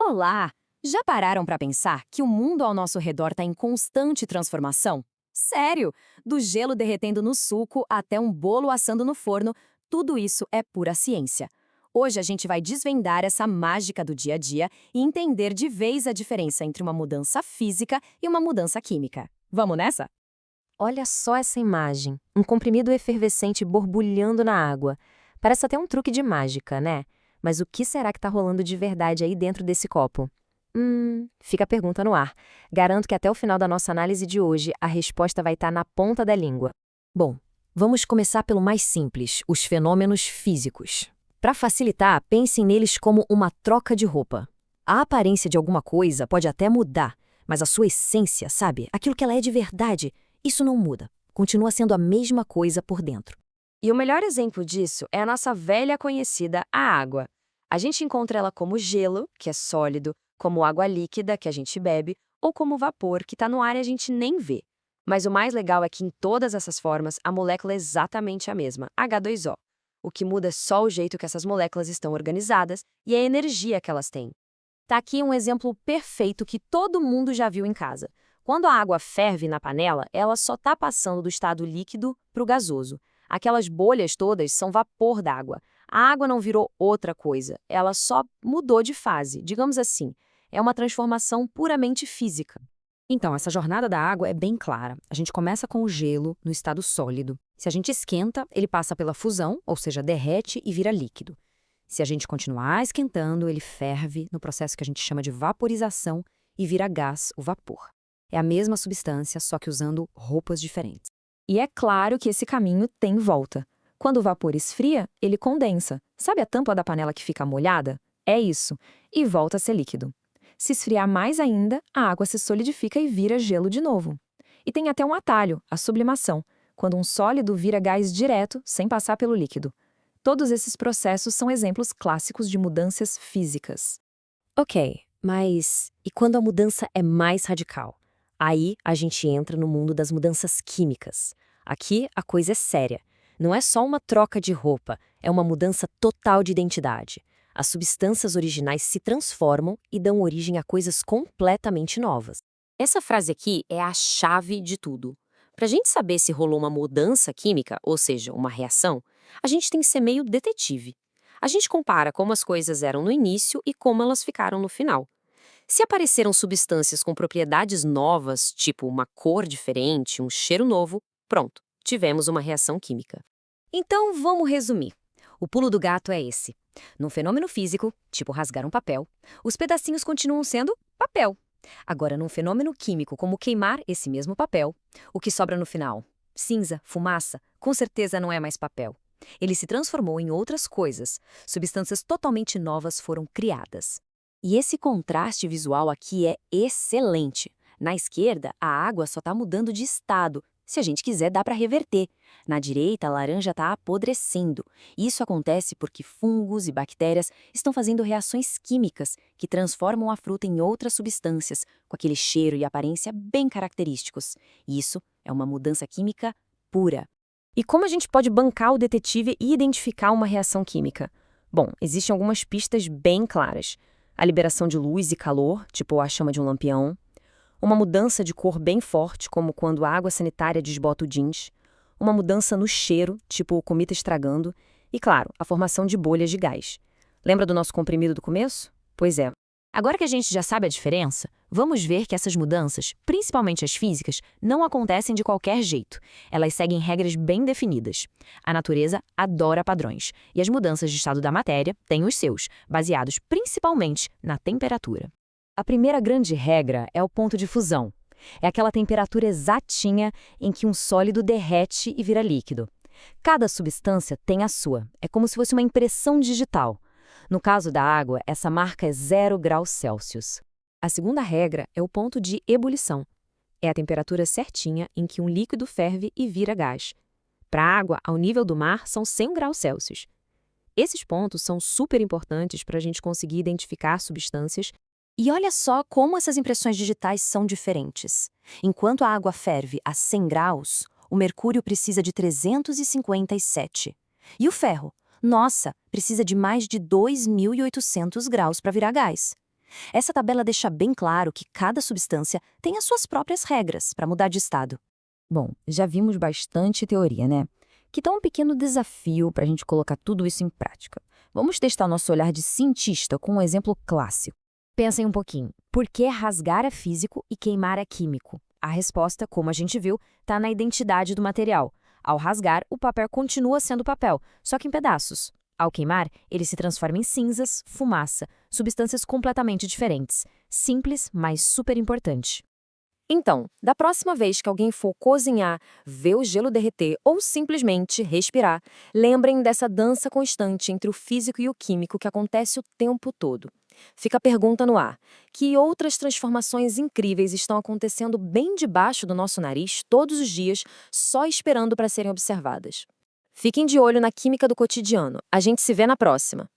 Olá! Já pararam para pensar que o mundo ao nosso redor está em constante transformação? Sério! Do gelo derretendo no suco até um bolo assando no forno, tudo isso é pura ciência. Hoje a gente vai desvendar essa mágica do dia a dia e entender de vez a diferença entre uma mudança física e uma mudança química. Vamos nessa? Olha só essa imagem, um comprimido efervescente borbulhando na água. Parece até um truque de mágica, né? Mas o que será que está rolando de verdade aí dentro desse copo? Fica a pergunta no ar. Garanto que até o final da nossa análise de hoje, a resposta vai estar na ponta da língua. Bom, vamos começar pelo mais simples, os fenômenos físicos. Para facilitar, pensem neles como uma troca de roupa. A aparência de alguma coisa pode até mudar, mas a sua essência, sabe? Aquilo que ela é de verdade, isso não muda. Continua sendo a mesma coisa por dentro. E o melhor exemplo disso é a nossa velha conhecida, a água. A gente encontra ela como gelo, que é sólido, como água líquida, que a gente bebe, ou como vapor, que está no ar e a gente nem vê. Mas o mais legal é que em todas essas formas, a molécula é exatamente a mesma, H2O. O que muda é só o jeito que essas moléculas estão organizadas e a energia que elas têm. Tá aqui um exemplo perfeito que todo mundo já viu em casa. Quando a água ferve na panela, ela só está passando do estado líquido para o gasoso. Aquelas bolhas todas são vapor d'água. A água não virou outra coisa, ela só mudou de fase, digamos assim. É uma transformação puramente física. Então, essa jornada da água é bem clara. A gente começa com o gelo no estado sólido. Se a gente esquenta, ele passa pela fusão, ou seja, derrete e vira líquido. Se a gente continuar esquentando, ele ferve no processo que a gente chama de vaporização e vira gás, o vapor. É a mesma substância, só que usando roupas diferentes. E é claro que esse caminho tem volta. Quando o vapor esfria, ele condensa. Sabe a tampa da panela que fica molhada? É isso. E volta a ser líquido. Se esfriar mais ainda, a água se solidifica e vira gelo de novo. E tem até um atalho, a sublimação, quando um sólido vira gás direto, sem passar pelo líquido. Todos esses processos são exemplos clássicos de mudanças físicas. Ok, mas e quando a mudança é mais radical? Aí a gente entra no mundo das mudanças químicas. Aqui a coisa é séria. Não é só uma troca de roupa, é uma mudança total de identidade. As substâncias originais se transformam e dão origem a coisas completamente novas. Essa frase aqui é a chave de tudo. Para a gente saber se rolou uma mudança química, ou seja, uma reação, a gente tem que ser meio detetive. A gente compara como as coisas eram no início e como elas ficaram no final. Se apareceram substâncias com propriedades novas, tipo uma cor diferente, um cheiro novo, pronto, tivemos uma reação química. Então, vamos resumir. O pulo do gato é esse. Num fenômeno físico, tipo rasgar um papel, os pedacinhos continuam sendo papel. Agora, num fenômeno químico, como queimar esse mesmo papel, o que sobra no final? Cinza, fumaça, com certeza não é mais papel. Ele se transformou em outras coisas. Substâncias totalmente novas foram criadas. E esse contraste visual aqui é excelente. Na esquerda, a água só está mudando de estado. Se a gente quiser, dá para reverter. Na direita, a laranja está apodrecendo. Isso acontece porque fungos e bactérias estão fazendo reações químicas que transformam a fruta em outras substâncias, com aquele cheiro e aparência bem característicos. Isso é uma mudança química pura. E como a gente pode bancar o detetive e identificar uma reação química? Bom, existem algumas pistas bem claras. A liberação de luz e calor, tipo a chama de um lampião. Uma mudança de cor bem forte, como quando a água sanitária desbota o jeans. Uma mudança no cheiro, tipo comida estragando. E, claro, a formação de bolhas de gás. Lembra do nosso comprimido do começo? Pois é. Agora que a gente já sabe a diferença, vamos ver que essas mudanças, principalmente as físicas, não acontecem de qualquer jeito. Elas seguem regras bem definidas. A natureza adora padrões, e as mudanças de estado da matéria têm os seus, baseados principalmente na temperatura. A primeira grande regra é o ponto de fusão. É aquela temperatura exatinha em que um sólido derrete e vira líquido. Cada substância tem a sua, é como se fosse uma impressão digital. No caso da água, essa marca é 0 graus Celsius. A segunda regra é o ponto de ebulição. É a temperatura certinha em que um líquido ferve e vira gás. Para a água, ao nível do mar, são 100 graus Celsius. Esses pontos são super importantes para a gente conseguir identificar substâncias. E olha só como essas impressões digitais são diferentes. Enquanto a água ferve a 100 graus, o mercúrio precisa de 357. E o ferro? Nossa, precisa de mais de 2.800 graus para virar gás. Essa tabela deixa bem claro que cada substância tem as suas próprias regras para mudar de estado. Bom, já vimos bastante teoria, né? Que tal um pequeno desafio para a gente colocar tudo isso em prática? Vamos testar nosso olhar de cientista com um exemplo clássico. Pensem um pouquinho. Por que rasgar é físico e queimar é químico? A resposta, como a gente viu, está na identidade do material. Ao rasgar, o papel continua sendo papel, só que em pedaços. Ao queimar, ele se transforma em cinzas, fumaça, substâncias completamente diferentes. Simples, mas super importante. Então, da próxima vez que alguém for cozinhar, ver o gelo derreter ou simplesmente respirar, lembrem dessa dança constante entre o físico e o químico que acontece o tempo todo. Fica a pergunta no ar: que outras transformações incríveis estão acontecendo bem debaixo do nosso nariz todos os dias, só esperando para serem observadas? Fiquem de olho na química do cotidiano. A gente se vê na próxima!